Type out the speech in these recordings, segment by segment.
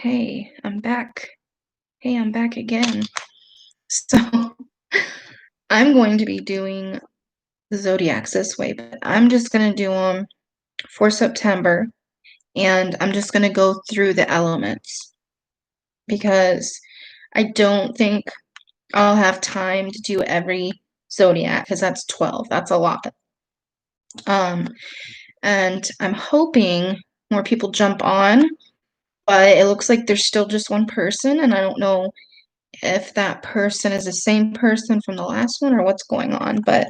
Hey, I'm back. Hey, I'm back again. So, I'm going to be doing the zodiacs this way, but I'm just going to do them for September, and I'm just going to go through the elements because I don't think I'll have time to do every zodiac because that's 12. That's a lot. Um, and I'm hoping more people jump on, but it looks like there's still just one person, and I don't know if that person is the same person from the last one or what's going on, but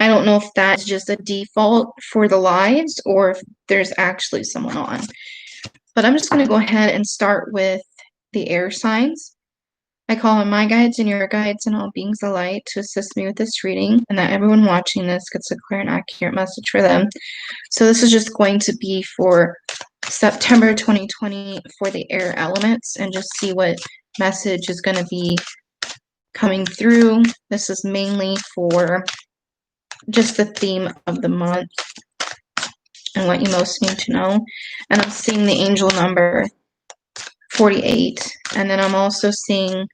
I don't know if that's just a default for the lives or if there's actually someone on. But I'm just going to go ahead and start with the air signs. I call on my guides and your guides and all beings of light to assist me with this reading, and that everyone watching this gets a clear and accurate message for them. So this is just going to be for September 2020 for the air elements, and just see what message is going to be coming through. This is mainly for just the theme of the month and what you most need to know. And I'm seeing the angel number 48, and then I'm also seeing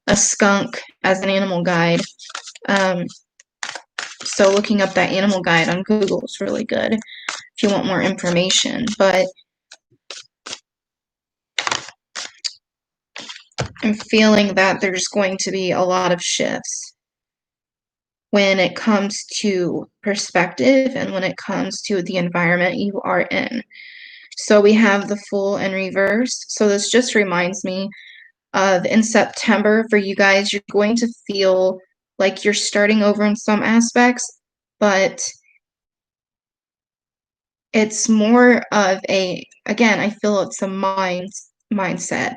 a skunk as an animal guide. So looking up that animal guide on Google is really good if you want more information. But I'm feeling that there's going to be a lot of shifts when it comes to perspective and when it comes to the environment you are in. So we have the Fool in reverse. So this just reminds me of in September for you guys, you're going to feel like you're starting over in some aspects, but it's more of again, I feel it's a mindset.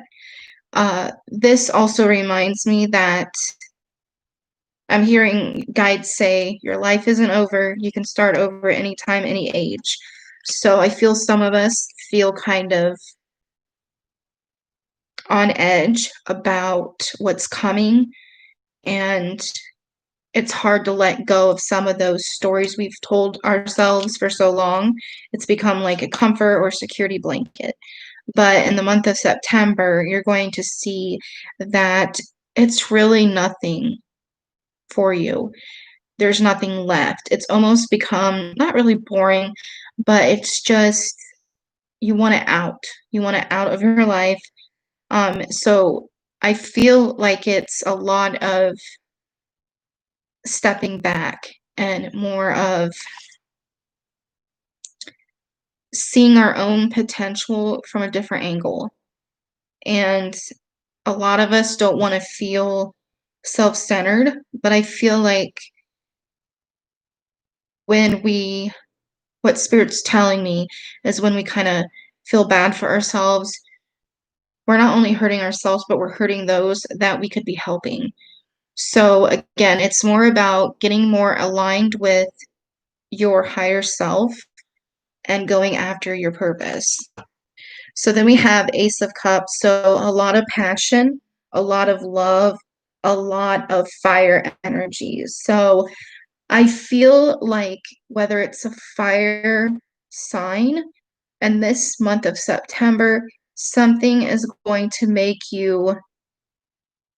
This also reminds me that I'm hearing guides say your life isn't over. You can start over anytime, any age. So I feel some of us feel kind of on edge about what's coming, and it's hard to let go of some of those stories we've told ourselves for so long. It's become like a comfort or security blanket. But in the month of September, you're going to see that it's really nothing for you. There's nothing left. It's almost become not really boring, but it's just you want it out. You want it out of your life. So I feel like it's a lot of stepping back and more of seeing our own potential from a different angle. And a lot of us don't want to feel self-centered, but I feel like what Spirit's telling me is when we kind of feel bad for ourselves, we're not only hurting ourselves, but we're hurting those that we could be helping. So again, it's more about getting more aligned with your higher self and going after your purpose. So then we have Ace of Cups. So a lot of passion, a lot of love, a lot of fire energies. So I feel like whether it's a fire sign, and this month of September, something is going to make you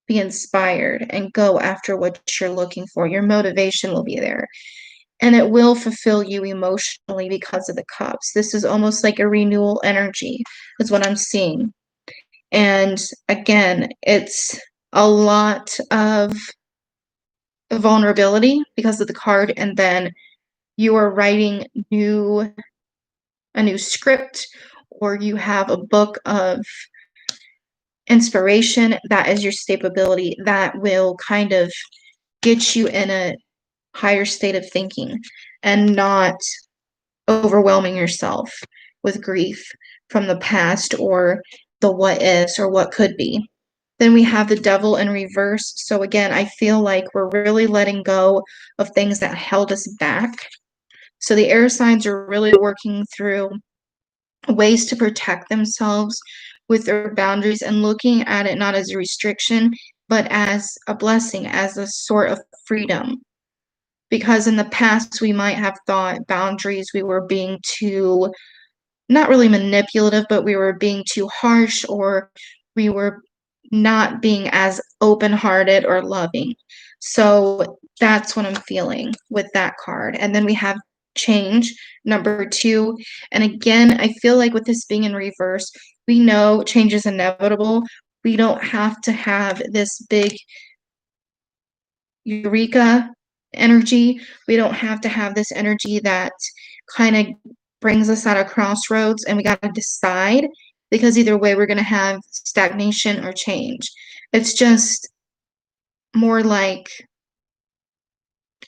be inspired and go after what you're looking for. Your motivation will be there. And it will fulfill you emotionally because of the cups. This is almost like a renewal energy, is what I'm seeing. And again, it's a lot of vulnerability because of the card, and then you are writing a new script, or you have a book of inspiration that is your stability that will kind of get you in a higher state of thinking and not overwhelming yourself with grief from the past or the what ifs or what could be. Then we have the Devil in reverse. So again, I feel like we're really letting go of things that held us back. So the air signs are really working through ways to protect themselves with their boundaries and looking at it not as a restriction, but as a blessing, as a sort of freedom. Because in the past, we might have thought boundaries, we were being too not really manipulative, but we were being too harsh, or we were not being as open-hearted or loving. So that's what I'm feeling with that card. And then we have change, number 2. And again, I feel like with this being in reverse, we know change is inevitable. We don't have to have this big eureka energy. We don't have to have this energy that kind of brings us at a crossroads and we got to decide, because either way we're going to have stagnation or change. It's just more like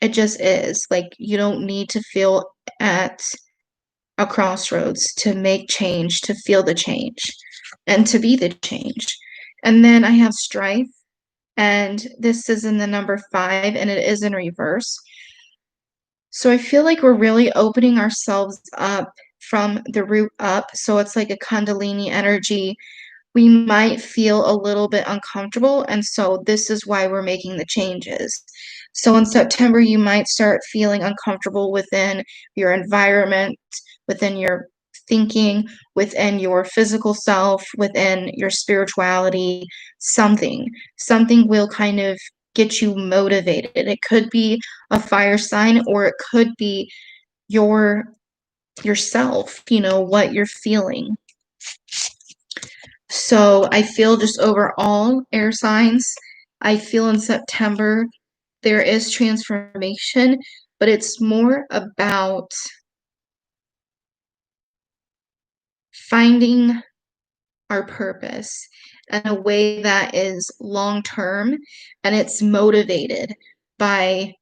it just is. Like, you don't need to feel at a crossroads to make change, to feel the change, and to be the change. And then I have strife, and this is in the number 5, and it is in reverse. So I feel like we're really opening ourselves up from the root up. So it's like a Kundalini energy. We might feel a little bit uncomfortable, and so this is why we're making the changes. So in September, you might start feeling uncomfortable within your environment, within your thinking, within your physical self, within your spirituality. Something will kind of get you motivated. It could be a fire sign, or it could be your yourself, what you're feeling. So I feel just overall, air signs, I feel in September there is transformation, but it's more about finding our purpose in a way that is long term, and it's motivated by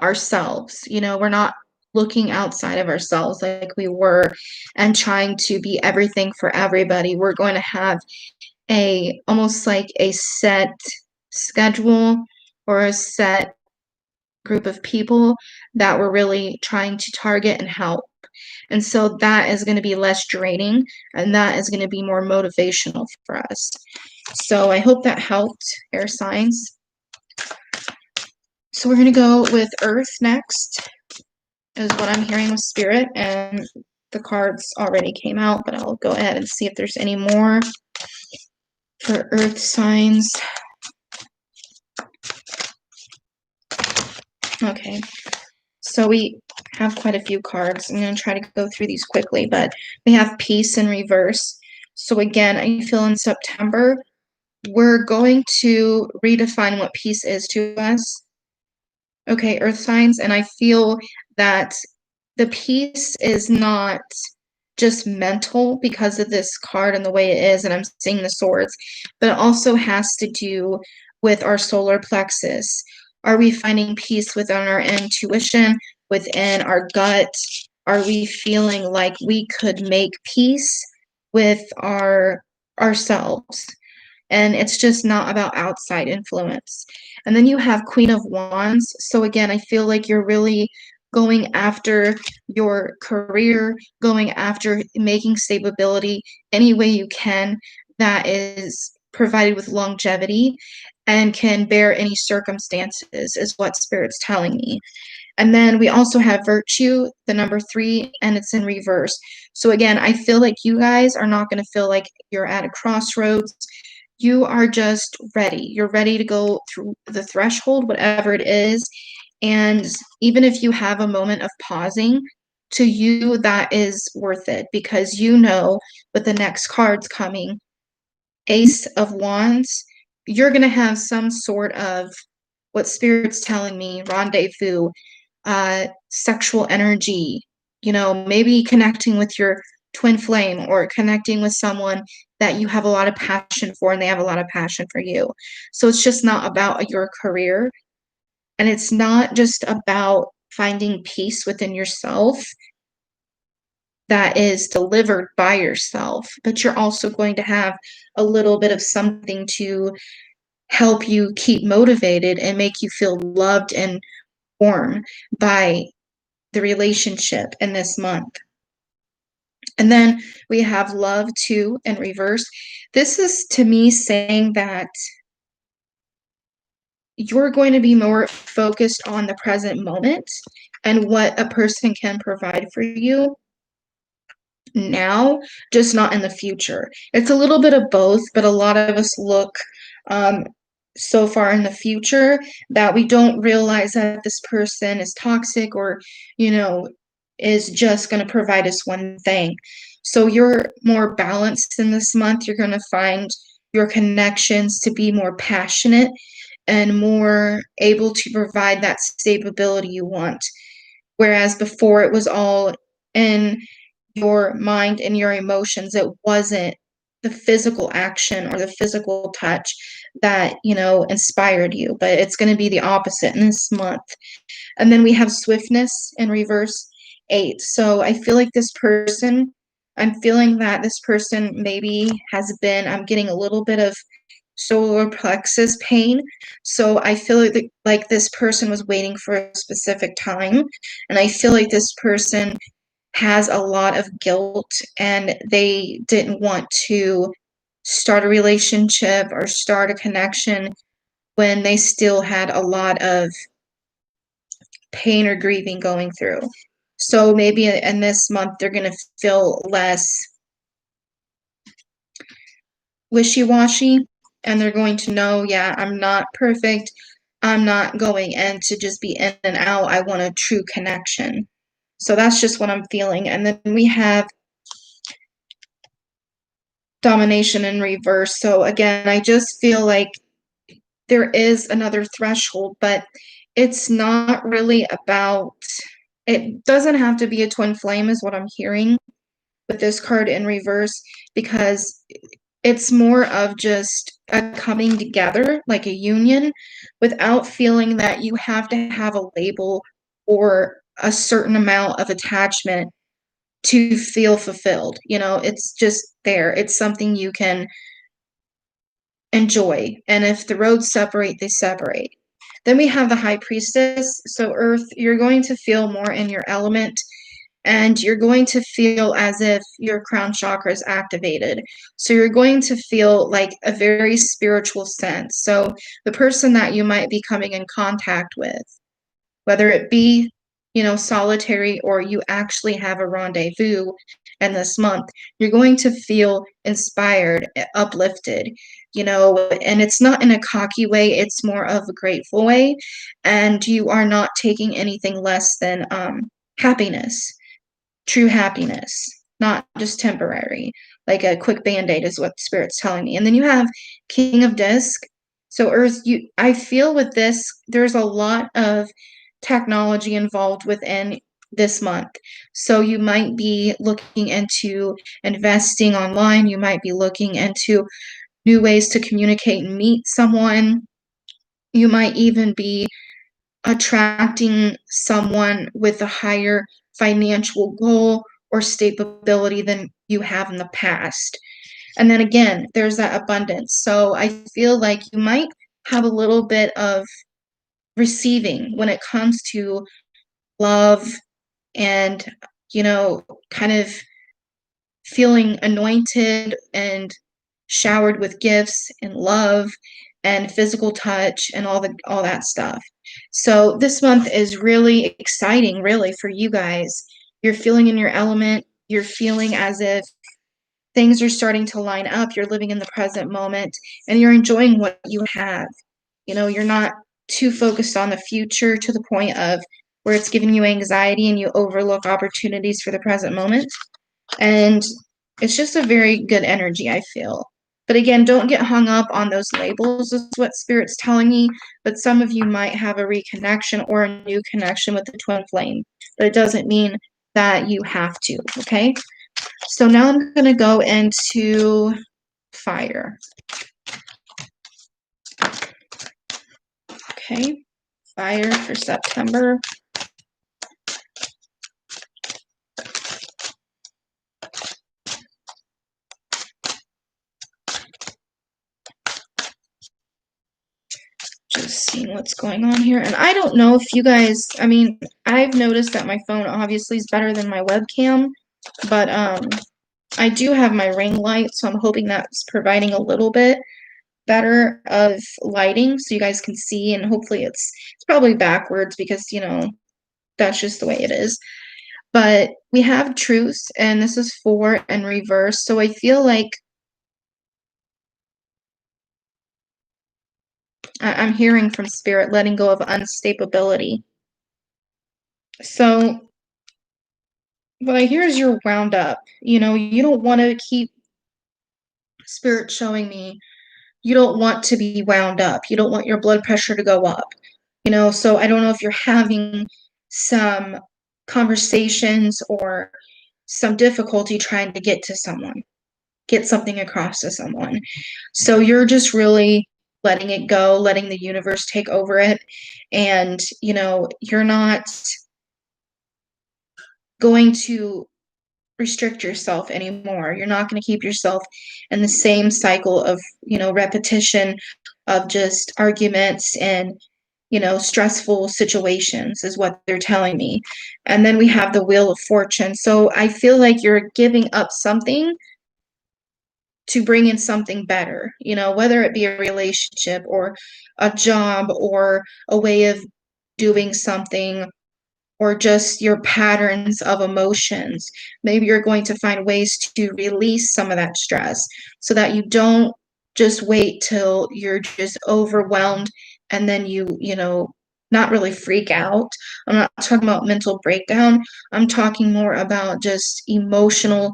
ourselves. We're not looking outside of ourselves like we were and trying to be everything for everybody. We're going to have almost like a set schedule or a set group of people that we're really trying to target and help. And so that is going to be less draining, and that is going to be more motivational for us. So I hope that helped, air signs. So we're going to go with Earth next, is what I'm hearing with Spirit, and the cards already came out, but I'll go ahead and see if there's any more for Earth signs. Okay, so we have quite a few cards. I'm going to try to go through these quickly, but we have Peace in reverse. So again, I feel in September, we're going to redefine what peace is to us. Okay, Earth signs, and I feel that the peace is not just mental because of this card and the way it is, and I'm seeing the swords, but it also has to do with our solar plexus. Are we finding peace within our intuition, within our gut? Are we feeling like we could make peace with ourselves? And it's just not about outside influence. And then you have Queen of Wands. So again, I feel like you're really going after your career, going after making stability any way you can that is provided with longevity and can bear any circumstances, is what Spirit's telling me. And then we also have Virtue, the number 3, and it's in reverse. So again, I feel like you guys are not going to feel like you're at a crossroads. You are just ready. You're ready to go through the threshold, whatever it is. And even if you have a moment of pausing, to you, that is worth it, because with the next cards coming, Ace of Wands, you're going to have some sort of, what Spirit's telling me, rendezvous, sexual energy, maybe connecting with your twin flame, or connecting with someone that you have a lot of passion for and they have a lot of passion for you. So it's just not about your career, and it's not just about finding peace within yourself that is delivered by yourself, but you're also going to have a little bit of something to help you keep motivated and make you feel loved and warm by the relationship in this month. And then we have Love 2 in reverse. This is, to me, saying that you're going to be more focused on the present moment and what a person can provide for you. now, just not in the future. It's a little bit of both, but a lot of us look um, so far in the future that we don't realize that this person is toxic or, you know, is just going to provide us one thing. So you're more balanced in this month. You're going to find your connections to be more passionate and more able to provide that stability you want. Whereas before it was all in your mind and your emotions. It wasn't the physical action or the physical touch that, inspired you, but it's going to be the opposite in this month. And then we have swiftness in reverse 8. So I feel like I'm feeling that this person maybe I'm getting a little bit of solar plexus pain. So I feel like this person was waiting for a specific time. And I feel like this person has a lot of guilt and they didn't want to start a relationship or start a connection when they still had a lot of pain or grieving going through. So maybe in this month they're going to feel less wishy-washy and they're going to know, yeah, I'm not perfect. I'm not going in to just be in and out. I want a true connection. So that's just what I'm feeling. And then we have domination in reverse. So again, I just feel like there is another threshold, but it's not really about, it doesn't have to be a twin flame, is what I'm hearing with this card in reverse, because it's more of just a coming together, like a union, without feeling that you have to have a label or a certain amount of attachment to feel fulfilled. It's just there. It's something you can enjoy. And if the roads separate, they separate. Then we have the High Priestess. So, Earth, you're going to feel more in your element and you're going to feel as if your crown chakra is activated. So, you're going to feel like a very spiritual sense. So, the person that you might be coming in contact with, whether it be, solitary or you actually have a rendezvous in this month, you're going to feel inspired, uplifted, and it's not in a cocky way, it's more of a grateful way. And you are not taking anything less than happiness, true happiness, not just temporary. Like a quick band-aid is what Spirit's telling me. And then you have King of Disc. So Earth, I feel with this, there's a lot of technology involved within this month. So you might be looking into investing online, you might be looking into new ways to communicate and meet someone. You might even be attracting someone with a higher financial goal or stability than you have in the past. And then again, there's that abundance. So I feel like you might have a little bit of receiving when it comes to love and, kind of feeling anointed and showered with gifts and love and physical touch and all that stuff. So this month is really exciting, really, for you guys. You're feeling in your element. You're feeling as if things are starting to line up. You're living in the present moment and you're enjoying what you have. You're not too focused on the future to the point of where it's giving you anxiety and you overlook opportunities for the present moment. And it's just a very good energy, I feel. But again, don't get hung up on those labels, is what Spirit's telling me. But some of you might have a reconnection or a new connection with the twin flame. But it doesn't mean that you have to, okay? So now I'm going to go into fire. Okay, fire for September. Just seeing what's going on here. And I don't know if you guys, I've noticed that my phone obviously is better than my webcam, but I do have my ring light, so I'm hoping that's providing a little bit better of lighting so you guys can see, and hopefully it's probably backwards because, that's just the way it is. But we have truths, and this is 4 and reverse, so I feel like I'm hearing from spirit letting go of unstability. So what I hear is you're wound up. You don't want to keep spirit showing me you don't want to be wound up. You don't want your blood pressure to go up. So I don't know if you're having some conversations or some difficulty trying to get something across to someone. So you're just really letting it go, letting the universe take over it. And, you're not going to restrict yourself anymore. You're not going to keep yourself in the same cycle of, repetition of just arguments and, stressful situations, is what they're telling me. And then we have the Wheel of Fortune. So I feel like you're giving up something to bring in something better, whether it be a relationship or a job or a way of doing something, or just your patterns of emotions. Maybe you're going to find ways to release some of that stress so that you don't just wait till you're just overwhelmed and then not really freak out. I'm not talking about mental breakdown. I'm talking more about just emotional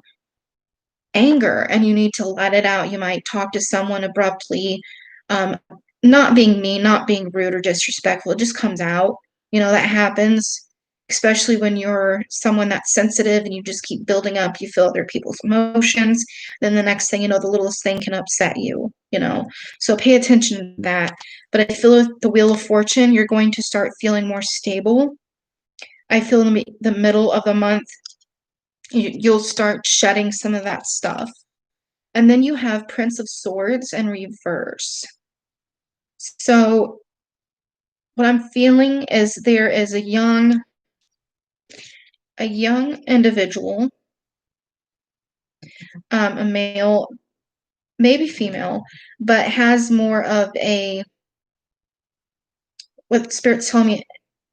anger, and you need to let it out. You might talk to someone abruptly, um, not being mean, not being rude or disrespectful. It just comes out. That happens, especially when you're someone that's sensitive and you just keep building up. You feel other people's emotions. Then the next thing you know, the littlest thing can upset you. So pay attention to that. But I feel with the Wheel of Fortune, you're going to start feeling more stable. I feel in the middle of the month, you'll start shedding some of that stuff. And then you have Prince of Swords in reverse. So what I'm feeling is there is a young individual, a male, maybe female, but has more of what Spirit's telling me,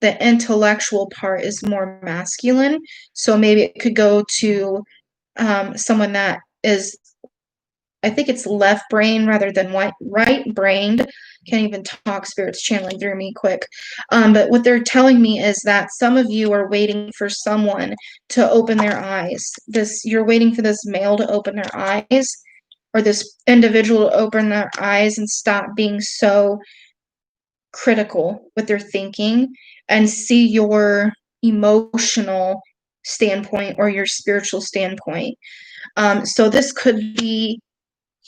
the intellectual part is more masculine. So maybe it could go to someone that is, I think it's left brain rather than right brained. Can't even talk, Spirit's channeling through me quick. But what they're telling me is that some of you are waiting for someone to open their eyes. You're waiting for this male to open their eyes, or this individual to open their eyes and stop being so critical with their thinking and see your emotional standpoint or your spiritual standpoint. So this could be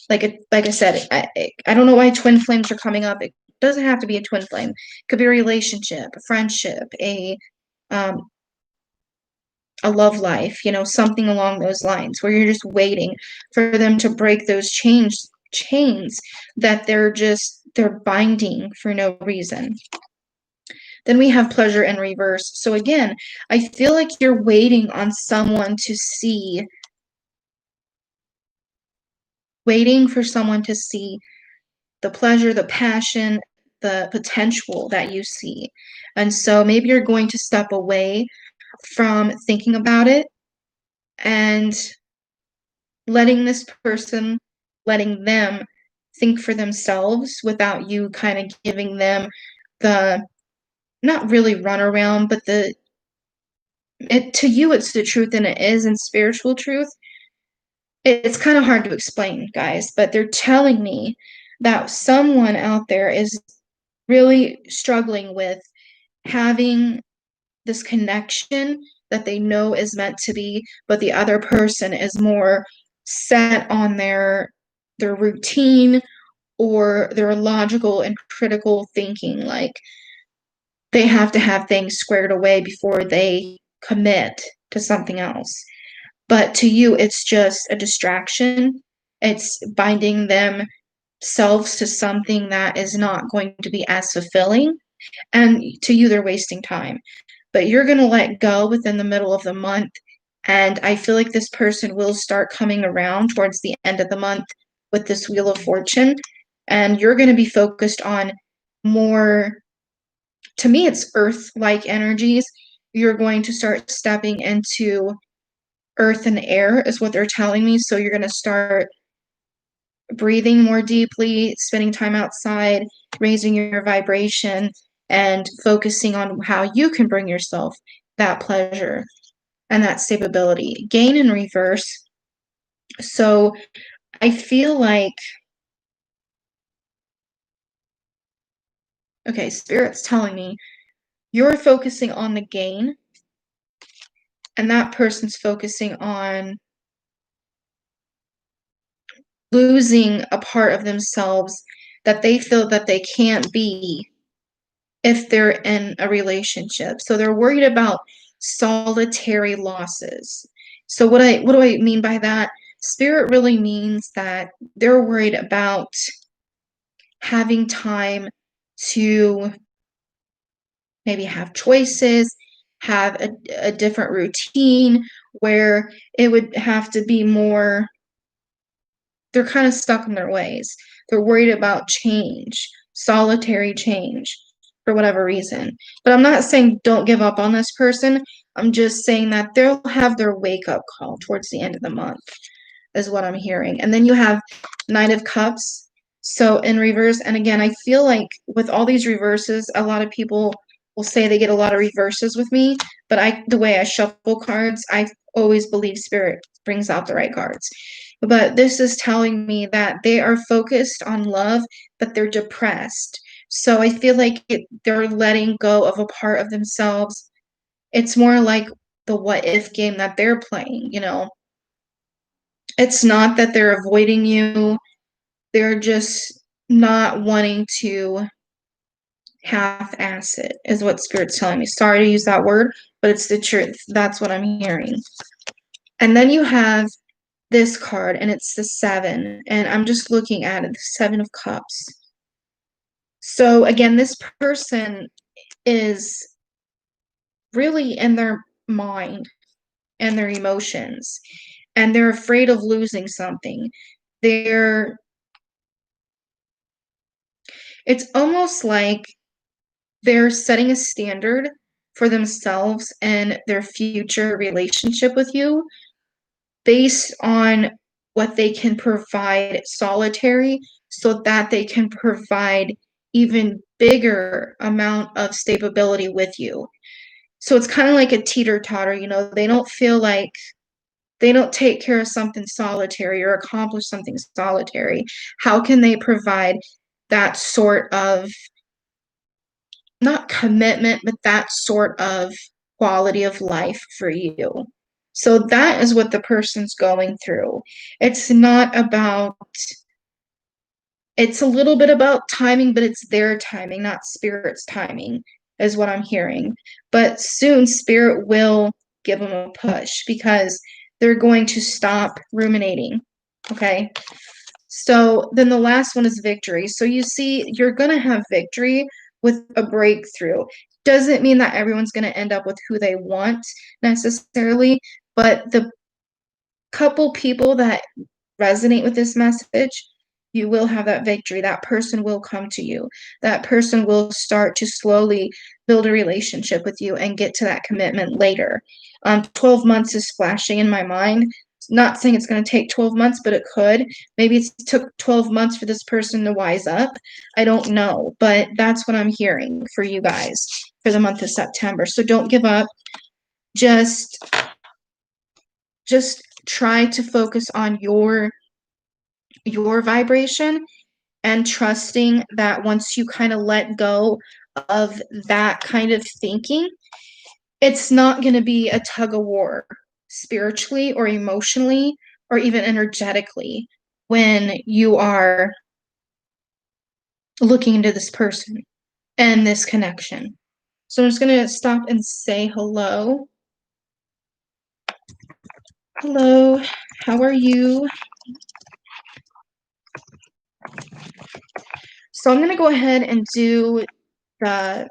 like I said, I don't know why twin flames are coming up. It doesn't have to be a twin flame. It could be a relationship, a friendship, um, a love life, something along those lines, where you're just waiting for them to break those chains that they're binding for no reason. Then we have Pleasure in reverse. So again, I feel like you're waiting on someone to see, waiting for someone to see the pleasure, the passion, the potential that you see. And so maybe you're going to step away from thinking about it and letting letting them think for themselves without you kind of giving them the, not really runaround, but to you it's the truth, and it is in spiritual truth. It's kind of hard to explain, guys, but they're telling me that someone out there is really struggling with having this connection that they know is meant to be, but the other person is more set on their routine or their logical and critical thinking. Like they have to have things squared away before they commit to something else. But to you, it's just a distraction. It's binding themselves to something that is not going to be as fulfilling. And to you, they're wasting time. But you're going to let go within the middle of the month. And I feel like this person will start coming around towards the end of the month with this Wheel of Fortune. And you're going to be focused on more, to me, it's earth like energies. you're going to start stepping into earth and air, is what they're telling me. So you're going to start breathing more deeply, spending time outside, raising your vibration, and focusing on how you can bring yourself that pleasure and that stability. Gain in reverse. So I feel like, okay, Spirit's telling me you're focusing on the gain, and that person's focusing on losing a part of themselves that they feel that they can't be if they're in a relationship. So they're worried about solitary losses. So what do I mean by that? Spirit really means that they're worried about having time to maybe have choices, have a different routine where it would have to be more, they're kind of stuck in their ways. They're worried about change, solitary change, for whatever reason. But I'm not saying don't give up on this person. I'm just saying that they'll have their wake up call towards the end of the month, is what I'm hearing. And then you have Knight of Cups. So in reverse, and again, I feel like with all these reverses, a lot of people will say they get a lot of reverses with me, but the way I shuffle cards, I always believe Spirit brings out the right cards. But this is telling me that they are focused on love, but they're depressed. So I feel like they're letting go of a part of themselves. It's more like the what if game that they're playing, you know. It's not that they're avoiding you. They're just not wanting to half-ass it, is what Spirit's telling me. Sorry to use that word, but it's the truth. That's what I'm hearing. And then you have this card, and it's the 7, and I'm just looking at it, the 7 of Cups. So again, this person is really in their mind and their emotions, and they're afraid of losing something. It's almost like they're setting a standard for themselves and their future relationship with you based on what they can provide solitary, so that they can provide even bigger amount of stability with you. So it's kind of like a teeter-totter, you know, they don't feel like they don't take care of something solitary or accomplish something solitary. How can they provide that sort of, not commitment, but that sort of quality of life for you? So that is what the person's going through. It's not about, it's a little bit about timing, but it's their timing, not Spirit's timing, is what I'm hearing. But soon Spirit will give them a push because they're going to stop ruminating. Okay. So then the last one is victory. So you see, you're going to have victory with a breakthrough. Doesn't mean that everyone's going to end up with who they want necessarily, but the couple people that resonate with this message, you will have that victory. That person will come to you. That person will start to slowly build a relationship with you and get to that commitment later. 12 months is flashing in my mind. Not saying it's going to take 12 months, but it could. Maybe it took 12 months for this person to wise up. I don't know, but that's what I'm hearing for you guys for the month of September. So don't give up. Just try to focus on your vibration, and trusting that once you kind of let go of that kind of thinking, it's not going to be a tug of war spiritually or emotionally or even energetically when you are looking into this person and this connection. So I'm just going to stop and say hello. Hello, how are you? So I'm going to go ahead and do the,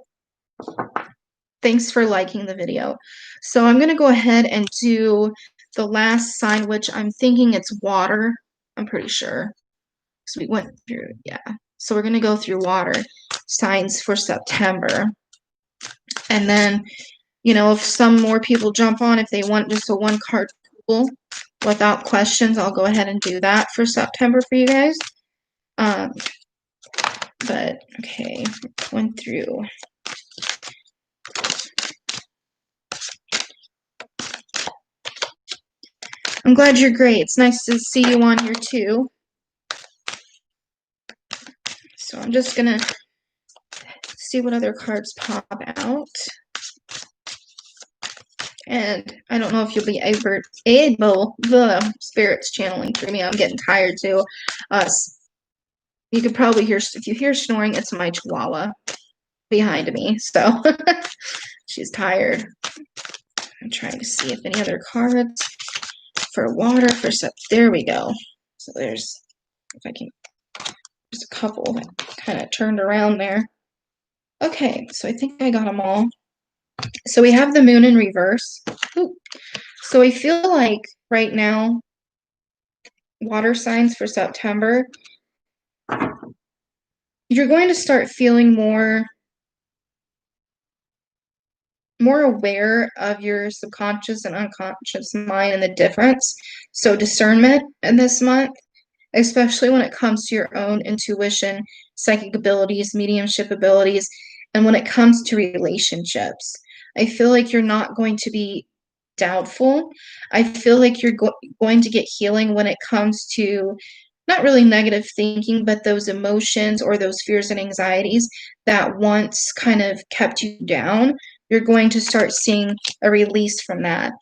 thanks for liking the video. So I'm going to go ahead and do the last sign, which I'm thinking it's water. I'm pretty sure. So we went through, yeah. So we're going to go through water signs for September. And then You know, if some more people jump on, if they want just a one card pool without questions, I'll go ahead and do that for September for you guys. But okay, going through. I'm glad you're great. It's nice to see you on here too. So I'm just gonna see what other cards pop out. And I don't know if you'll be able, the spirits channeling through me. I'm getting tired too. You could probably hear, if you hear snoring, it's my chihuahua behind me. So she's tired. I'm trying to see if any other cards for water for there we go. So there's, if I can, there's a couple that kind of turned around there. Okay, so I think I got them all. So we have the moon in reverse. Ooh. So I feel like right now, water signs for September, you're going to start feeling more aware of your subconscious and unconscious mind and the difference. So discernment in this month, especially when it comes to your own intuition, psychic abilities, mediumship abilities, and when it comes to relationships. I feel like you're not going to be doubtful. I feel like you're going to get healing when it comes to not really negative thinking, but those emotions or those fears and anxieties that once kind of kept you down. You're going to start seeing a release from that.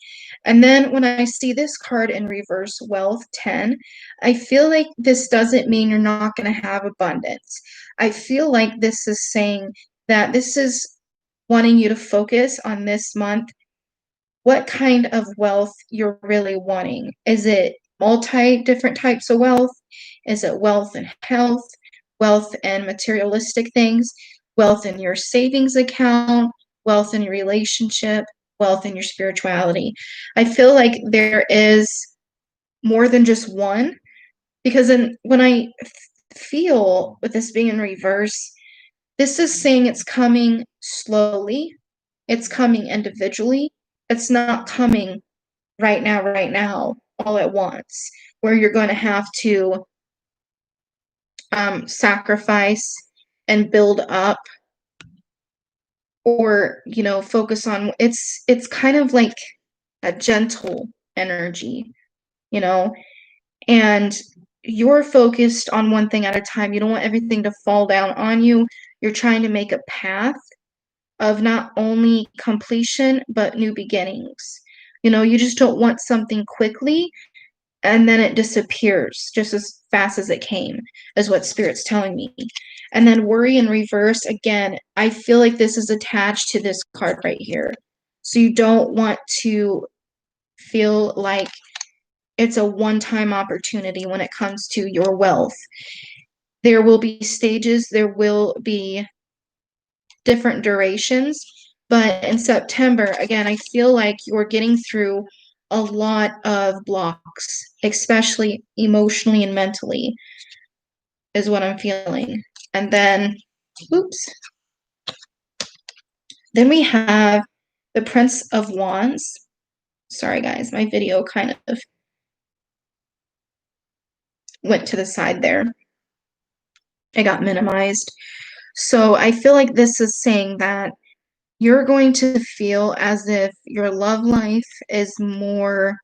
And then when I see this card in reverse, Wealth 10, I feel like this doesn't mean you're not going to have abundance. I feel like this is saying that this is wanting you to focus on this month what kind of wealth you're really wanting. Is it multi different types of wealth? Is it wealth and health, wealth and materialistic things, wealth in your savings account, wealth in your relationship, wealth in your spirituality? I feel like there is more than just one because when I feel with this being in reverse, this is saying it's coming slowly, it's coming individually, it's not coming right now, all at once, where you're going to have to sacrifice and build up or, focus on it's kind of like a gentle energy, you know, and you're focused on one thing at a time. You don't want everything to fall down on you. You're trying to make a path of not only completion, but new beginnings. You just don't want something quickly and then it disappears just as fast as it came, is what Spirit's telling me. And then worry in reverse, again, I feel like this is attached to this card right here. So you don't want to feel like it's a one-time opportunity when it comes to your wealth. There will be stages, there will be different durations, but in September, again, I feel like you're getting through a lot of blocks, especially emotionally and mentally, is what I'm feeling. And then, oops, then we have the Prince of Wands. Sorry, guys, my video kind of went to the side there. It got minimized. So I feel like this is saying that you're going to feel as if your love life is more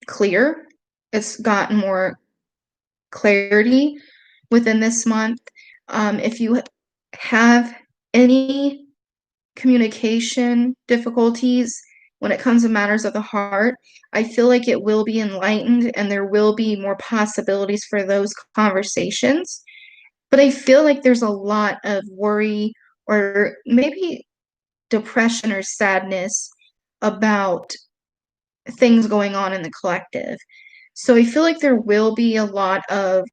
clear. It's gotten more clarity within this month. If you have any communication difficulties when it comes to matters of the heart, I feel like it will be enlightened and there will be more possibilities for those conversations. But I feel like there's a lot of worry or maybe depression or sadness about things going on in the collective. So I feel like there will be a lot of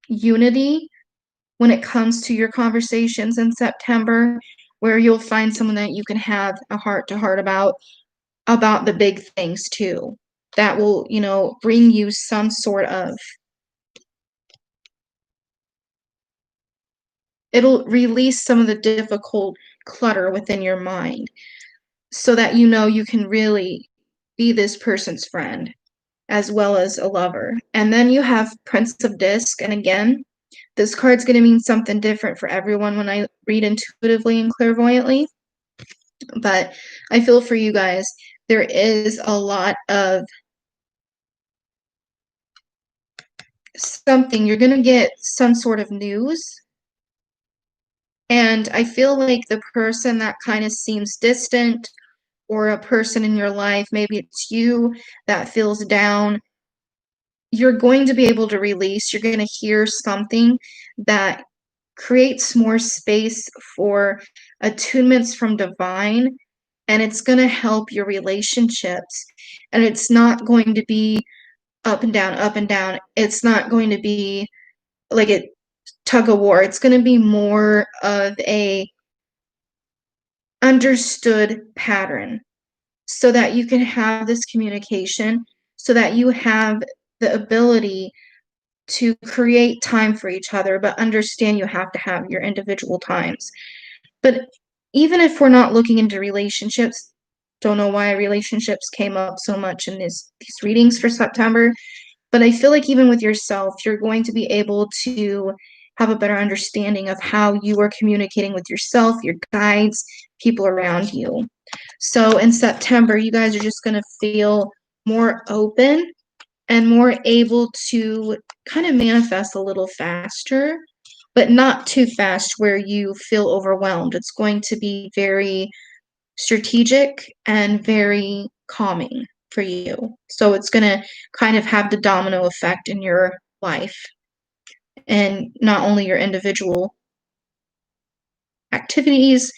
unity when it comes to your conversations in September, where you'll find someone that you can have a heart to heart about the big things too. That will, bring you some sort of, it'll release some of the difficult clutter within your mind so that you know you can really be this person's friend as well as a lover. And then you have Prince of Disc, and again, this card's going to mean something different for everyone when I read intuitively and clairvoyantly. But I feel for you guys, there is a lot of something. You're going to get some sort of news. And I feel like the person that kind of seems distant, or a person in your life, maybe it's you that feels down, you're going to be able to release. You're going to hear something that creates more space for attunements from divine, and it's going to help your relationships. And it's not going to be up and down, up and down. It's not going to be like a tug of war. It's going to be more of a understood pattern so that you can have this communication, so that you have the ability to create time for each other, but understand you have to have your individual times. But even if we're not looking into relationships, don't know why relationships came up so much in these readings for September, but I feel like even with yourself, you're going to be able to have a better understanding of how you are communicating with yourself, your guides, people around you. So in September, you guys are just going to feel more open and more able to kind of manifest a little faster, but not too fast where you feel overwhelmed. It's going to be very strategic and very calming for you. So it's going to kind of have the domino effect in your life, and not only your individual activities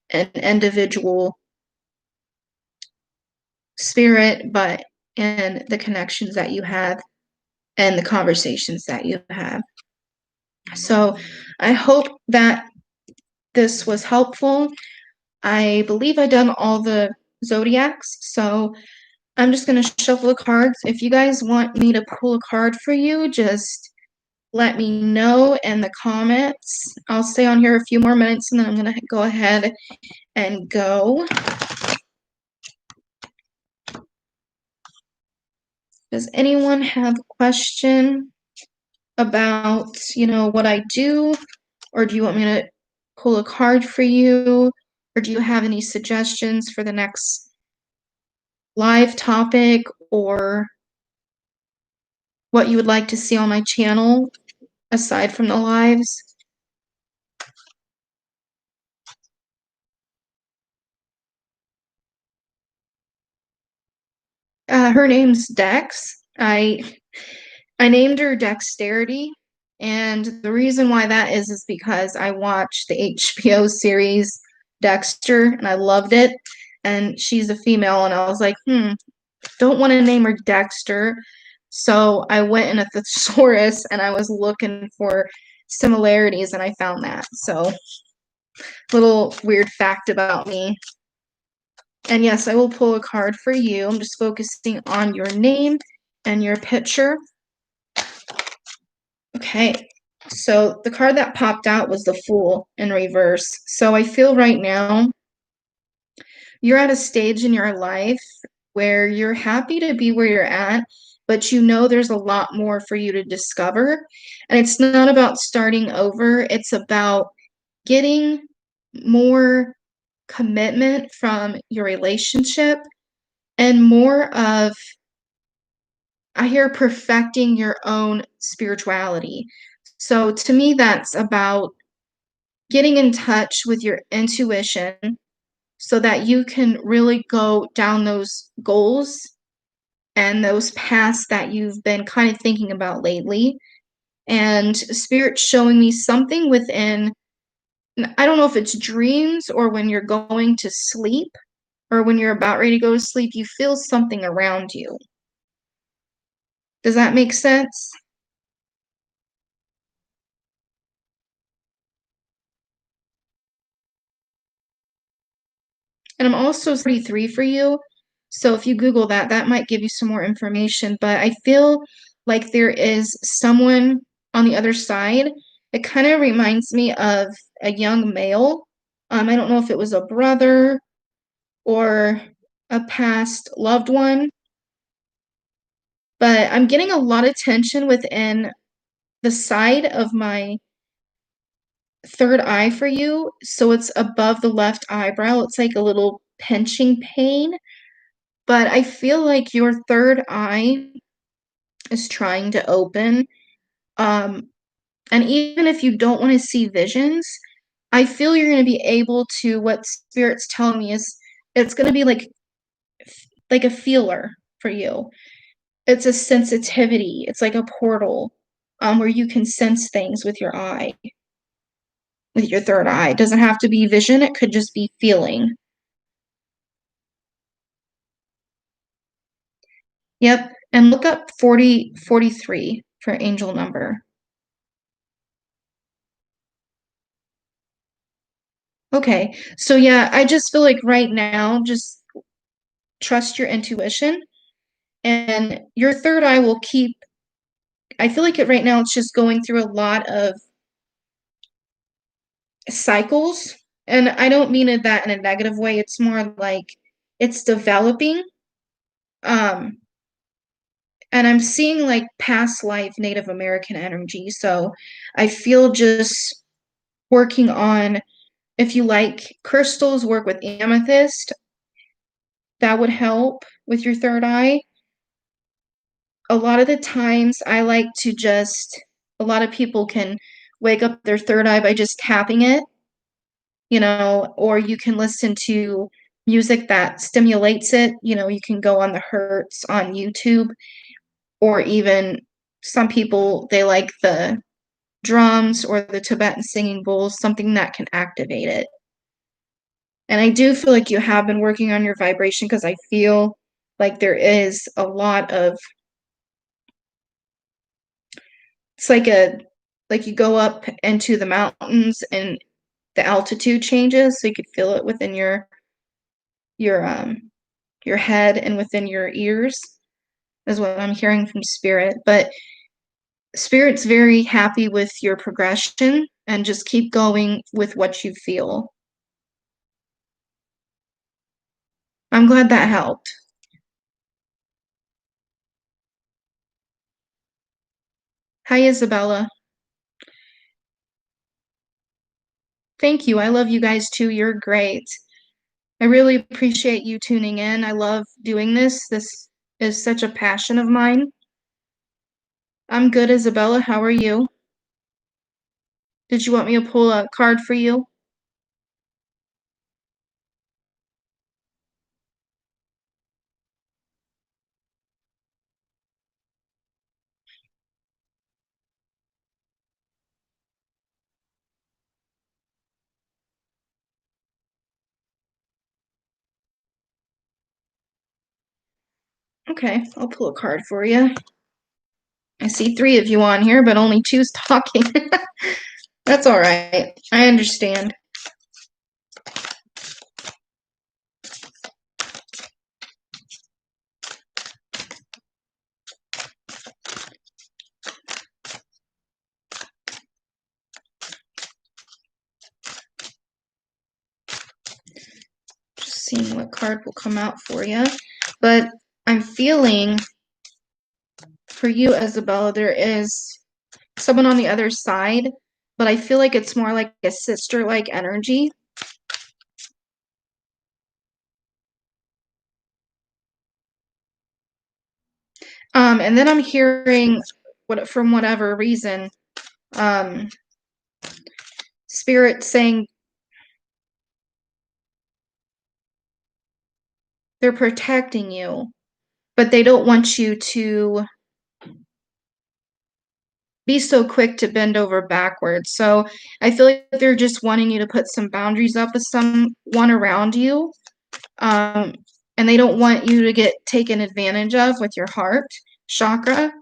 and individual spirit, but in the connections that you have and the conversations that you have. So I hope that this was helpful. I believe I've done all the zodiacs, so I'm just going to shuffle the cards. If you guys want me to pull a card for you, just let me know in the comments. I'll stay on here a few more minutes and then I'm going to go ahead and go. Does anyone have a question about, what I do? Or do you want me to pull a card for you? Or do you have any suggestions for the next live topic, or what you would like to see on my channel aside from the lives? Her name's Dex. I named her Dexterity, and the reason why that is because I watched the HBO series Dexter, and I loved it. And she's a female, and I was like, don't want to name her Dexter. So I went in a thesaurus, and I was looking for similarities, and I found that. So, little weird fact about me. And yes, I will pull a card for you. I'm just focusing on your name and your picture. Okay, so the card that popped out was the Fool in reverse. So I feel right now you're at a stage in your life where you're happy to be where you're at, but you know there's a lot more for you to discover. And it's not about starting over, it's about getting more commitment from your relationship and more of, I hear, perfecting your own spirituality. So to me, that's about getting in touch with your intuition so that you can really go down those goals and those paths that you've been kind of thinking about lately. And Spirit showing me something within, I don't know if it's dreams or when you're going to sleep or when you're about ready to go to sleep, you feel something around you. Does that make sense? And I'm also 33 for you. So if you Google that, that might give you some more information. But I feel like there is someone on the other side. It kind of reminds me of a young male. I don't know if it was a brother or a past loved one, but I'm getting a lot of tension within the side of my third eye for you. So it's above the left eyebrow. It's like a little pinching pain, but I feel like your third eye is trying to open. Um, and even if you don't want to see visions, I feel you're going to be able to, what spirit's telling me is it's going to be like a feeler for you. It's a sensitivity. It's like a portal where you can sense things with your eye, with your third eye. It doesn't have to be vision, it could just be feeling. Yep. And look up 4043 for angel number. Okay. So yeah, I just feel like right now, just trust your intuition and your third eye will keep. I feel like it right now, it's just going through a lot of cycles. And I don't mean it that in a negative way. It's more like it's developing. Um, and I'm seeing like past life Native American energy. So I feel just working on, if you like crystals, work with amethyst. That would help with your third eye. A lot of the times I like to just, a lot of people can wake up their third eye by just tapping it, or you can listen to music that stimulates it. You can go on the Hertz on YouTube, or even some people, they like the drums or the Tibetan singing bowls, something that can activate it. And I do feel like you have been working on your vibration because I feel like there is a lot of, it's like you go up into the mountains and the altitude changes, so you could feel it within your your head and within your ears, is what I'm hearing from spirit. But spirit's very happy with your progression, and just keep going with what you feel. I'm glad that helped. Hi, Isabella. Thank you. I love you guys too. You're great. I really appreciate you tuning in. I love doing this. This is such a passion of mine. I'm good, Isabella. How are you? Did you want me to pull a card for you? Okay, I'll pull a card for you. I see three of you on here, but only two's talking. That's all right. I understand. Just seeing what card will come out for you. But I'm feeling for you, Isabella, there is someone on the other side, but I feel like it's more like a sister-like energy. And then I'm hearing, from whatever reason, um, spirit saying they're protecting you, but they don't want you to be so quick to bend over backwards. So I feel like they're just wanting you to put some boundaries up with someone around you. Um, and they don't want you to get taken advantage of with your heart chakra.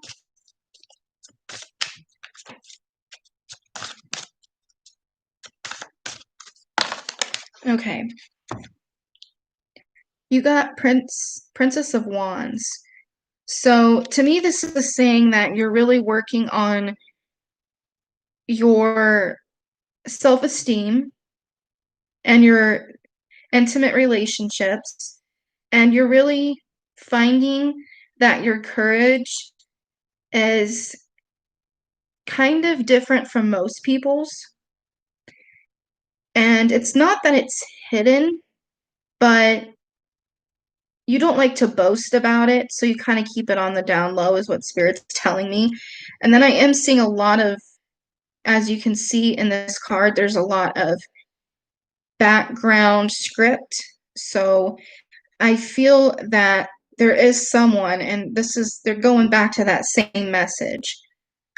Okay. You got Princess of Wands. So to me, this is saying that you're really working on your self-esteem. and your intimate relationships, and you're really finding that your courage is kind of different from most people's. And it's not that it's hidden, but you don't like to boast about it, so you kind of keep it on the down low, is what Spirit's telling me. And then I am seeing a lot of, as you can see in this card, there's a lot of background script. So I feel that there is someone, and they're going back to that same message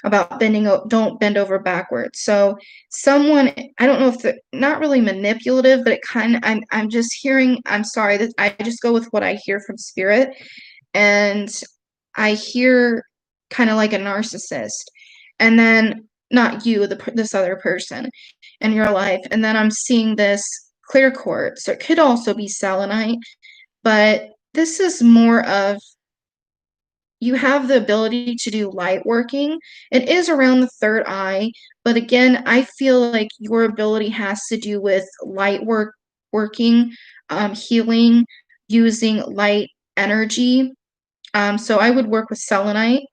about don't bend over backwards. So someone, I don't know if they're not really manipulative, but it kind of, I'm just hearing, I'm sorry that I just go with what I hear from Spirit, and I hear kind of like a narcissist, and then not you, this other person in your life, and then I'm seeing this clear quartz. So it could also be selenite, but this is more of, you have the ability to do light working. It is around the third eye, but again, I feel like your ability has to do with working, healing, using light energy. So I would work with selenite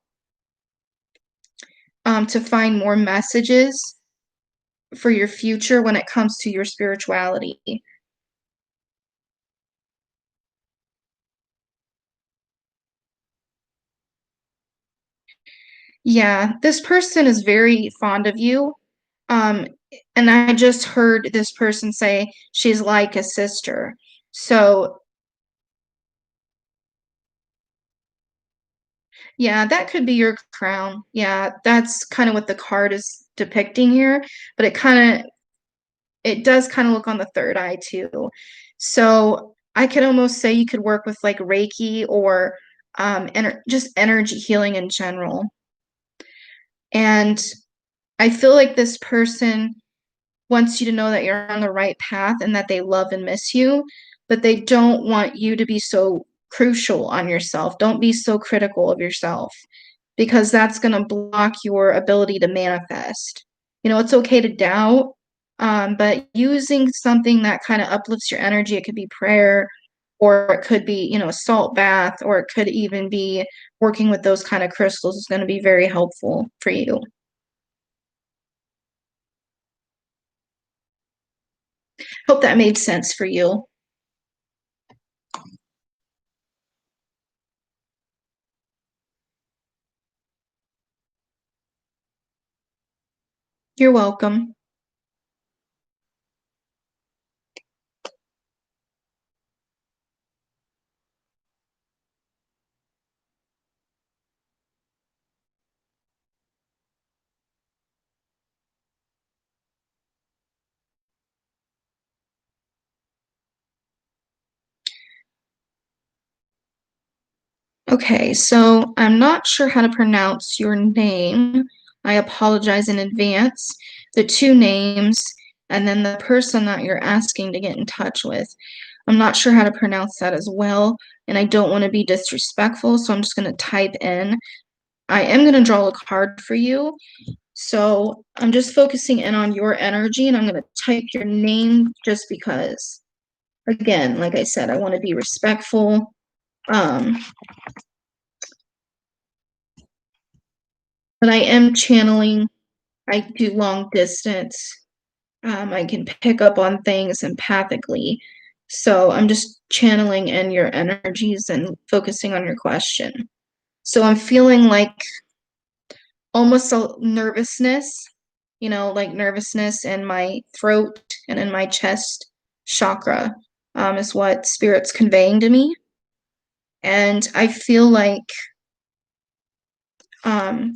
to find more messages for your future when it comes to your spirituality. Yeah, this person is very fond of you. Um, and I just heard this person say she's like a sister. So, yeah, that could be your crown. Yeah, that's kind of what the card is depicting here, but it does kind of look on the third eye too. So, I could almost say you could work with like Reiki or just energy healing in general. And I feel like this person wants you to know that you're on the right path and that they love and miss you, but they don't want you to be so crucial on yourself. Don't be so critical of yourself, because that's going to block your ability to manifest. It's okay to doubt, but using something that kind of uplifts your energy, it could be prayer, or it could be, a salt bath, or it could even be working with those kind of crystals is going to be very helpful for you. Hope that made sense for you. You're welcome. Okay, so I'm not sure how to pronounce your name. I apologize in advance. The two names, and then the person that you're asking to get in touch with. I'm not sure how to pronounce that as well, and I don't want to be disrespectful, so I'm just going to type in. I am going to draw a card for you. So I'm just focusing in on your energy, and I'm going to type your name just because, again, like I said, I want to be respectful. Um, but I am channeling. I do long distance. I can pick up on things empathically. So I'm just channeling in your energies and focusing on your question. So I'm feeling like almost a nervousness, like nervousness in my throat and in my chest chakra, is what Spirit's conveying to me. And I feel like um,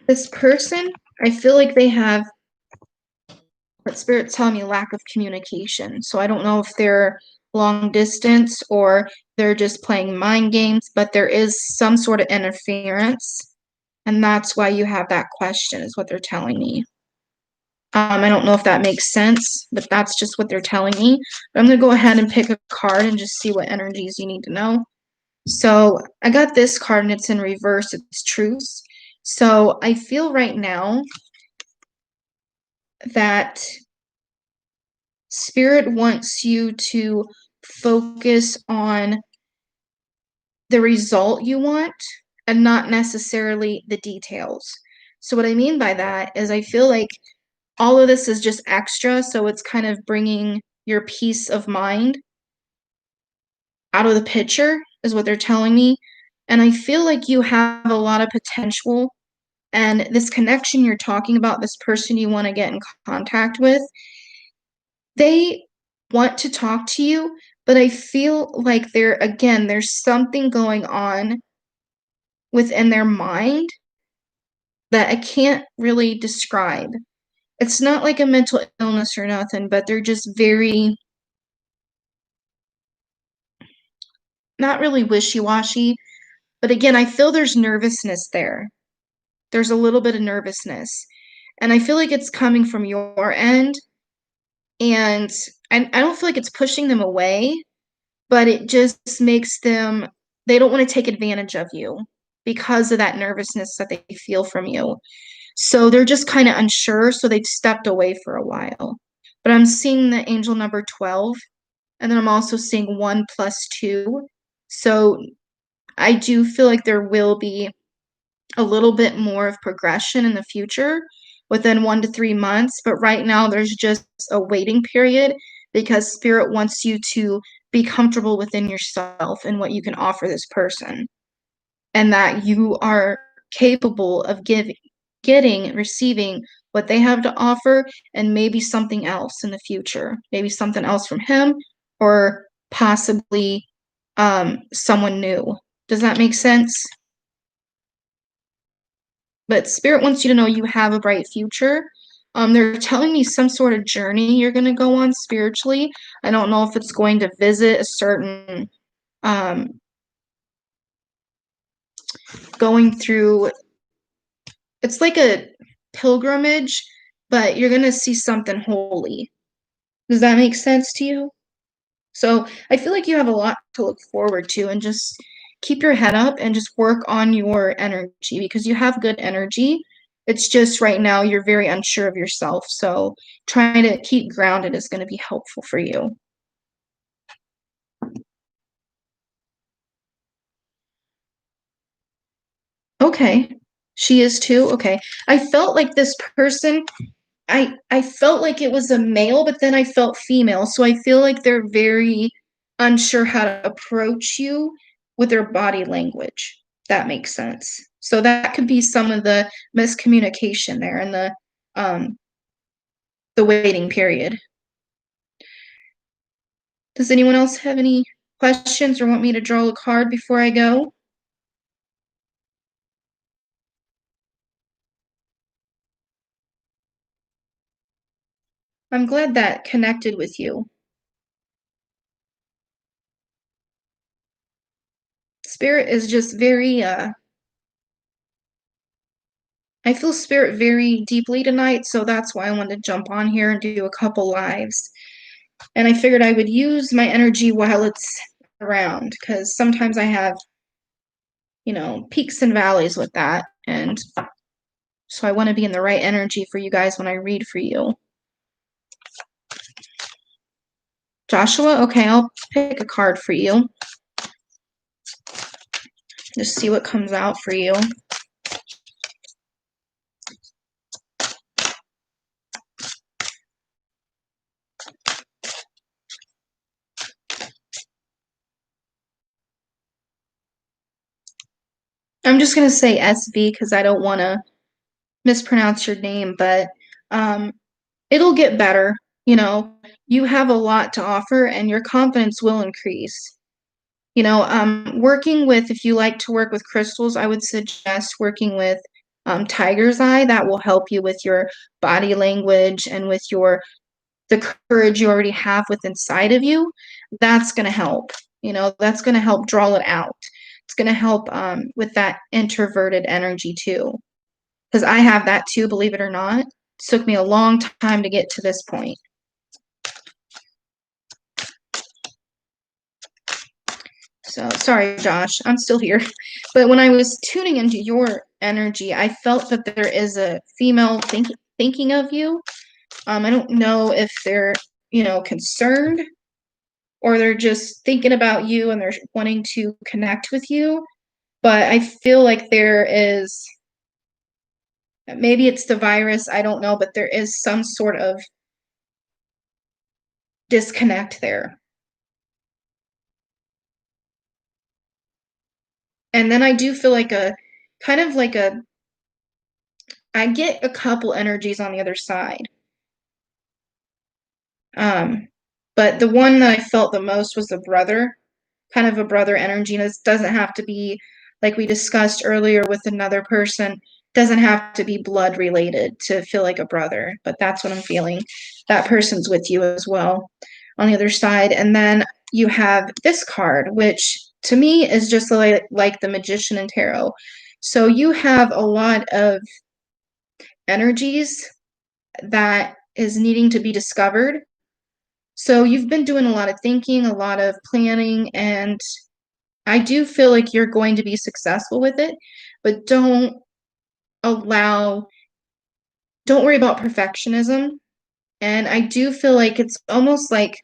this person, I feel like they have, what Spirit's telling me, lack of communication. So I don't know if they're long distance or they're just playing mind games, but there is some sort of interference. And that's why you have that question, is what they're telling me. I don't know if that makes sense, but that's just what they're telling me. But I'm going to go ahead and pick a card and just see what energies you need to know. So I got this card, and it's in reverse. It's truce. So I feel right now that Spirit wants you to focus on the result you want and not necessarily the details. So what I mean by that is I feel like all of this is just extra, so it's kind of bringing your peace of mind out of the picture is what they're telling me. And I feel like you have a lot of potential, and this connection you're talking about, this person you want to get in contact with, they want to talk to you, but I feel like there's something going on within their mind that I can't really describe. It's not like a mental illness or nothing, but they're just very not really wishy-washy. But again, I feel there's nervousness there. There's a little bit of nervousness. And I feel like it's coming from your end. And I don't feel like it's pushing them away, but it just makes them, they don't want to take advantage of you because of that nervousness that they feel from you. So they're just kind of unsure, so they've stepped away for a while. But I'm seeing the angel number 12, and then I'm also seeing 1 plus 2. So I do feel like there will be a little bit more of progression in the future within 1 to 3 months, but right now there's just a waiting period because Spirit wants you to be comfortable within yourself and what you can offer this person, and that you are capable of receiving what they have to offer, and maybe something else in the future, maybe something else from him, or possibly someone new. Does that make sense? But Spirit wants you to know you have a bright future. They're telling me some sort of journey you're going to go on spiritually. I don't know if it's going to visit a certain, um, going through, it's like a pilgrimage, but you're going to see something holy. Does that make sense to you? So I feel like you have a lot to look forward to, and just keep your head up and just work on your energy because you have good energy. It's just right now you're very unsure of yourself. So trying to keep grounded is going to be helpful for you. Okay. She is too. Okay. I felt like this person, I felt like it was a male, but then I felt female. So I feel like they're very unsure how to approach you with their body language. That makes sense. So that could be some of the miscommunication there in the waiting period. Does anyone else have any questions or want me to draw a card before I go? I'm glad that connected with you. Spirit is just very I feel Spirit very deeply tonight, so that's why I wanted to jump on here and do a couple lives. And I figured I would use my energy while it's around, because sometimes I have, peaks and valleys with that. And so I want to be in the right energy for you guys when I read for you. Joshua, okay, I'll pick a card for you. Just see what comes out for you. I'm just going to say SV because I don't want to mispronounce your name, but um, it'll get better. You have a lot to offer and your confidence will increase. Working with, if you like to work with crystals, I would suggest working with Tiger's Eye. That will help you with your body language and with the courage you already have within inside of you. That's going to help. That's going to help draw it out. It's going to help with that introverted energy too. Because I have that too, believe it or not. It took me a long time to get to this point. So sorry, Josh, I'm still here. But when I was tuning into your energy. I felt that there is a female thinking of you. I don't know if they're, concerned or they're just thinking about you and they're wanting to connect with you. But I feel like there is, maybe it's the virus, I don't know, but there is some sort of disconnect there. And then I do feel like a kind of like a I get a couple energies on the other side. Um, but the one that I felt the most was the brother, kind of a brother energy. And this doesn't have to be like we discussed earlier with another person, doesn't have to be blood related to feel like a brother, but that's what I'm feeling. That person's with you as well on the other side. And then you have this card, which to me is just like the Magician and Tarot. So you have a lot of energies that is needing to be discovered. So you've been doing a lot of thinking, a lot of planning, and I do feel like you're going to be successful with it, but allow, don't worry about perfectionism. And I do feel like it's almost like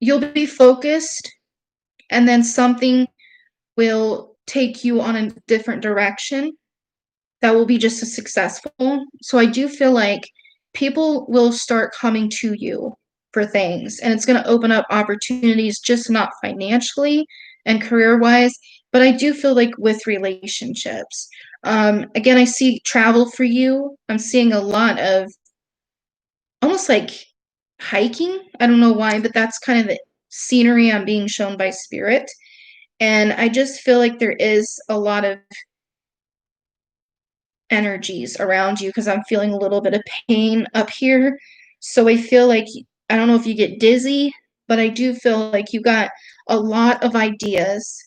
you'll be focused and then something will take you on a different direction that will be just as successful. So I do feel like people will start coming to you for things, and it's going to open up opportunities, just not financially and career wise, but I do feel like with relationships. Again, I see travel for you. I'm seeing a lot of almost like hiking. I don't know why, but that's kind of the scenery I'm being shown by spirit. And I just feel like there is a lot of energies around you because I'm feeling a little bit of pain up here. So I feel like, I don't know if you get dizzy, but I do feel like you got a lot of ideas,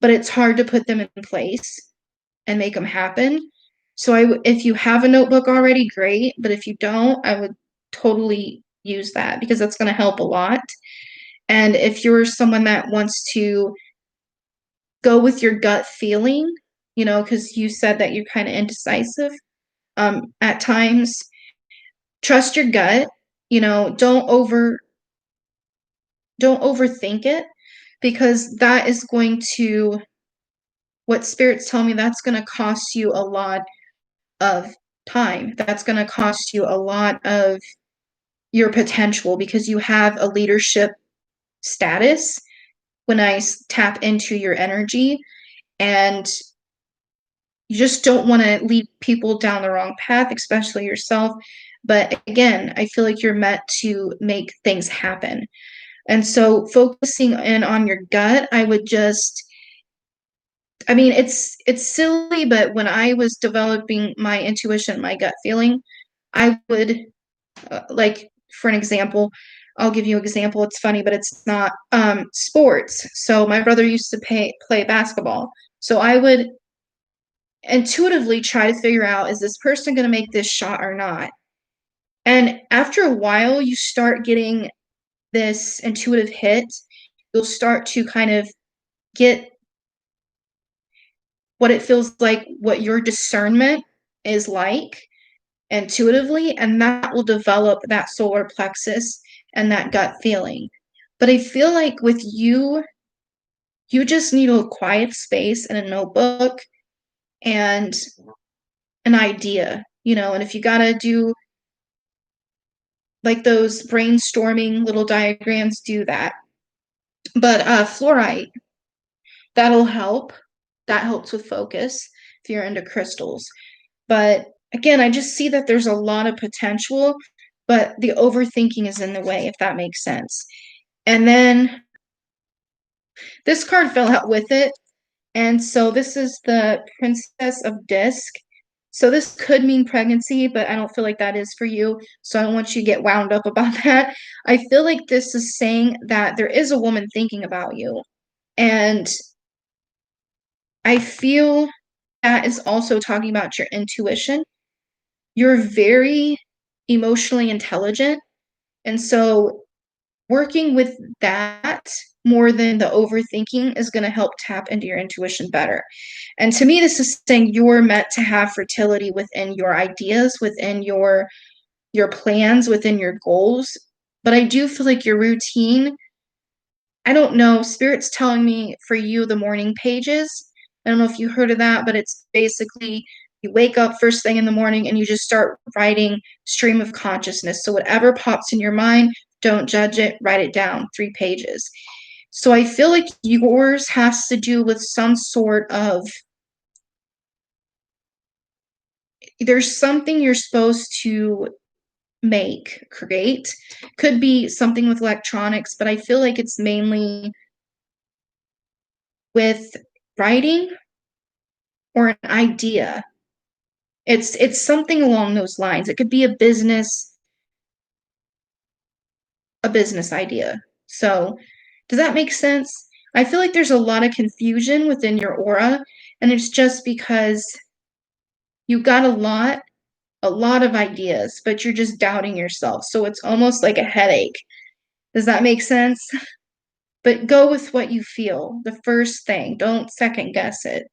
but it's hard to put them in place and make them happen. So if you have a notebook already, great. But if you don't, I would totally use that because that's going to help a lot. And if you're someone that wants to go with your gut feeling, because you said that you're kind of indecisive, at times, trust your gut. Don't overthink it, because that is going to, what spirits tell me, that's going to cost you a lot of time. That's going to cost you a lot of your potential because you have a leadership status when I tap into your energy, and you just don't want to lead people down the wrong path, especially yourself. But again, I feel like you're meant to make things happen. And so focusing in on your gut, I would just, I mean, it's silly, but when I was developing my intuition, my gut feeling, I would like, for an example, I'll give you an example. It's funny, but it's not, sports. So my brother used to play basketball. So I would intuitively try to figure out, is this person going to make this shot or not? And after a while, you start getting this intuitive hit. You'll start to kind of get what it feels like, what your discernment is like intuitively, and that will develop that solar plexus and that gut feeling. But I feel like with you, you just need a quiet space and a notebook and an idea, and if you got to do like those brainstorming little diagrams, do that. But fluorite, that'll help. That helps with focus if you're into crystals. But again, I just see that there's a lot of potential, but the overthinking is in the way, if that makes sense. And then this card fell out with it. And so this is the Princess of Disc. So this could mean pregnancy, but I don't feel like that is for you. So I don't want you to get wound up about that. I feel like this is saying that there is a woman thinking about you. And I feel that is also talking about your intuition. You're very emotionally intelligent. And so working with that more than the overthinking is going to help tap into your intuition better. And to me, this is saying you're meant to have fertility within your ideas, within your plans, within your goals. But I do feel like your routine, I don't know, Spirit's telling me for you the morning pages. I don't know if you heard of that, but it's basically you wake up first thing in the morning and you just start writing stream of consciousness. So whatever pops in your mind, don't judge it, write it down, 3 pages. So I feel like yours has to do with some sort of, there's something you're supposed to create. Could be something with electronics, but I feel like it's mainly with writing or an idea. It's something along those lines. It could be a business idea. So, does that make sense? I feel like there's a lot of confusion within your aura, and it's just because you got a lot of ideas, but you're just doubting yourself. So it's almost like a headache. Does that make sense? But go with what you feel. The first thing. Don't second guess it.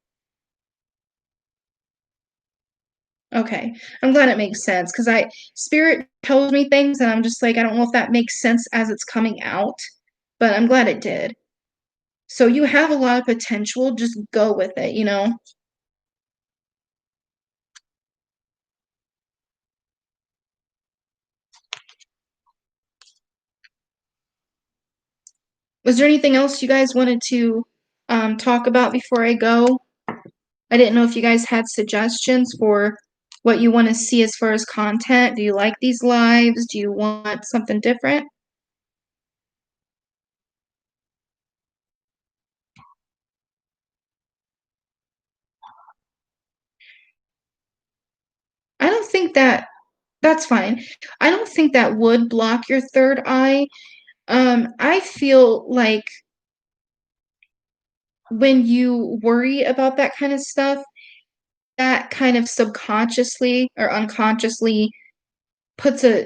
Okay. I'm glad it makes sense because Spirit tells me things and I'm just like, I don't know if that makes sense as it's coming out, but I'm glad it did. So you have a lot of potential. Just go with it, you know? Was there anything else you guys wanted to talk about before I go? I didn't know if you guys had suggestions for what you want to see as far as content. Do you like these lives? Do you want something different? I don't think that's fine. I don't think that would block your third eye. I feel like when you worry about that kind of stuff, that kind of subconsciously or unconsciously puts a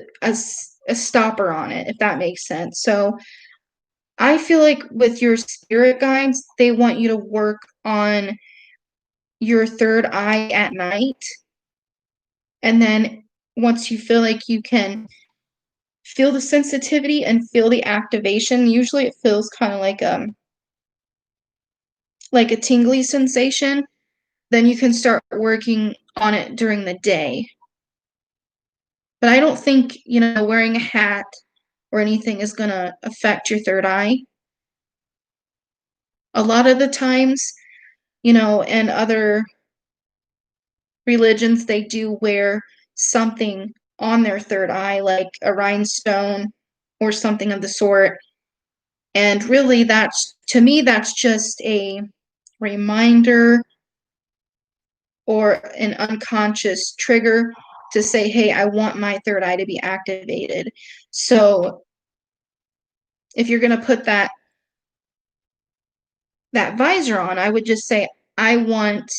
stopper on it, if that makes sense. So I feel like with your spirit guides, they want you to work on your third eye at night. And then once you feel like you can feel the sensitivity and feel the activation, usually it feels kind of like a tingly sensation, then you can start working on it during the day. But I don't think, wearing a hat or anything is going to affect your third eye. A lot of the times, and other religions, they do wear something on their third eye, like a rhinestone or something of the sort. And really, to me, that's just a reminder or an unconscious trigger to say, hey, I want my third eye to be activated. So if you're going to put that visor on, I would just say, I want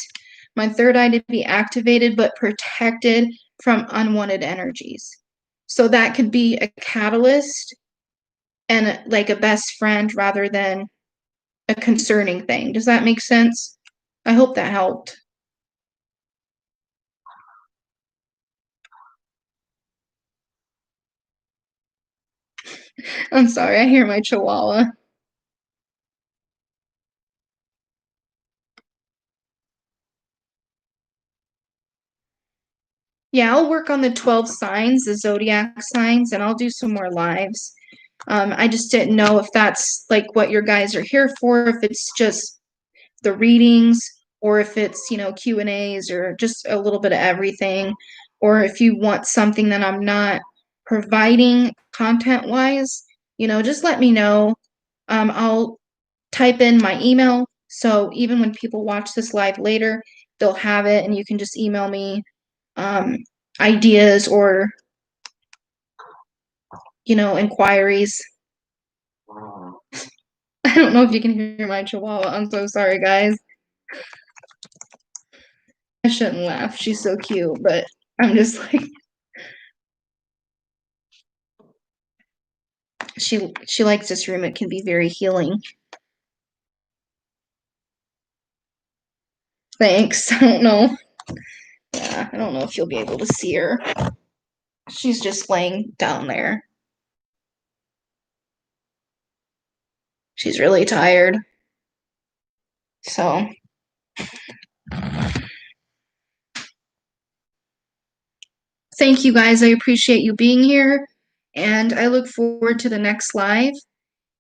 my third eye to be activated but protected from unwanted energies. So that could be a catalyst and like a best friend rather than a concerning thing. Does that make sense? I hope that helped. I'm sorry, I hear my chihuahua. Yeah, I'll work on the 12 signs, the zodiac signs, and I'll do some more lives. I just didn't know if that's like what your guys are here for, if it's just the readings, or if it's, Q&As or just a little bit of everything, or if you want something that I'm not providing content-wise, just let me know. I'll type in my email, so even when people watch this live later, they'll have it, and you can just email me um, ideas or inquiries. I don't know if you can hear my chihuahua. I'm so sorry, guys. I shouldn't laugh. She's so cute, but I'm just like, She likes this room. It can be very healing. Thanks. I don't know. Yeah, I don't know if you'll be able to see her. She's just laying down there. She's really tired. So, thank you guys. I appreciate you being here. And I look forward to the next live.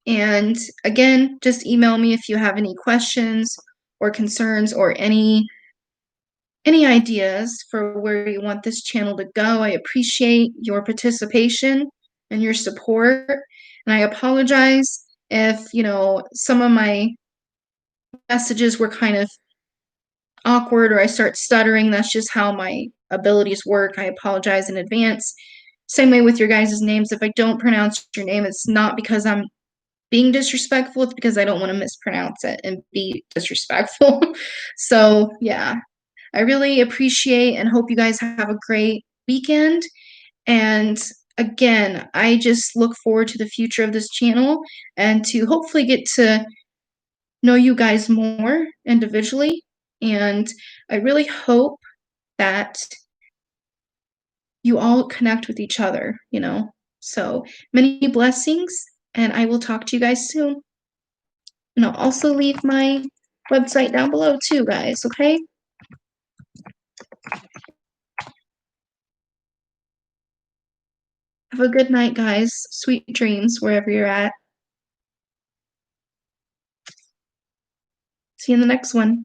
And again, just email me if you have any questions or concerns or any ideas for where you want this channel to go. I appreciate your participation and your support. And I apologize if, some of my messages were kind of awkward or I start stuttering. That's just how my abilities work. I apologize in advance. Same way with your guys' names. If I don't pronounce your name, it's not because I'm being disrespectful. It's because I don't want to mispronounce it and be disrespectful. So, yeah, I really appreciate and hope you guys have a great weekend. And again, I just look forward to the future of this channel and to hopefully get to know you guys more individually. And I really hope that you all connect with each other, So many blessings, and I will talk to you guys soon. And I'll also leave my website down below too, guys, okay? Have a good night, guys. Sweet dreams wherever you're at. See you in the next one.